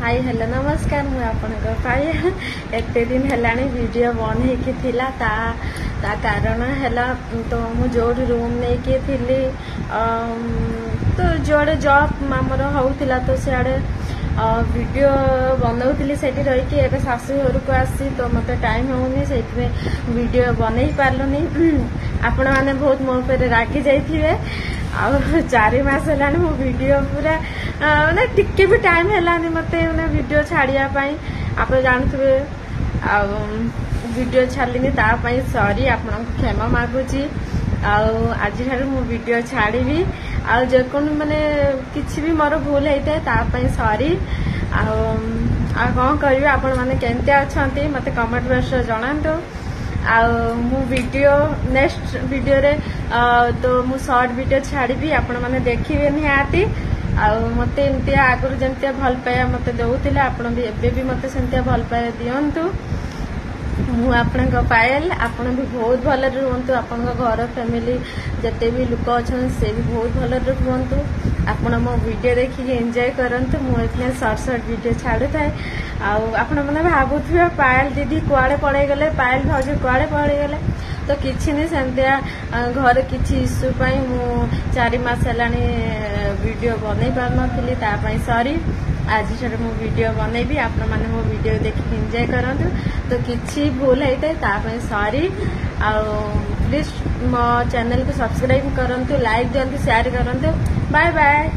Hi hello नमस्कार मु आपनकर पायल एते दिन हेलानी वीडियो बन हेकी थिला ता कारण हैला तो मु जोड़ रूम नहीं के थिली तो जोड़े जॉब आमर होउथिला तो सियाड़े वीडियो बनाउथिली सेठी रही कि एबे सासू घर को आसी तो मते टाइम होउनी सेठी वीडियो बनई पारलनी आपण माने बहुत मो पे रागी जाइथिबे आ 4 मास हेलानी मो वीडियो पूरा माने टिके भी टाइम हेलानी मते माने वीडियो छाड़िया पई आप जानथबे आ वीडियो छाड़लिनी ता पई सॉरी आपन क्षमा मागुची आज ठार मु वीडियो छाड़ीबी आ जे कोन माने किछि भी मोर भूल हेते ता पई सॉरी आ कोन करबी आपन माने केनते अछंती मते कमेंट बॉक्स रे जणांतो आ मु वीडियो नेक्स्ट वीडियो रे तो मु शॉर्ट वीडियो छाड़ीबी आपन माने देखिबे निहाती आ मते एंती आगुर जेंती भल पाया मते देउतिले आपन भी एबे भी मते सेंती भल पाया दियंतु मु आपन पायल आपन भी बहुत भल रुहंतु आपन घर फैमिली जते भी लोक अछन से भी बहुत भल रुहंतु आपन मो वीडियो देखि एंजॉय करंतु मु इतने शॉर्ट शॉर्ट वीडियो छाड़ू थाए आपन माने भाबुथुबे पायल दीदी कुआड़े पड़े गले पायल भाउजी कुआड़े पड़े गले तो किछि नहीं सेंतिया घर किछि इश्यू पई मु 4 मास हेलानी वीडियो बनै पार नथिली ता पई सॉरी आज छरे मु वीडियो बनैबी आपन माने मो वीडियो देखि एंजॉय करंतु तो किछि भूल हेते ता पई सॉरी आ प्लीज मो चैनल को सब्सक्राइब करंतु लाइक दियंतु शेयर करंतु बाय बाय।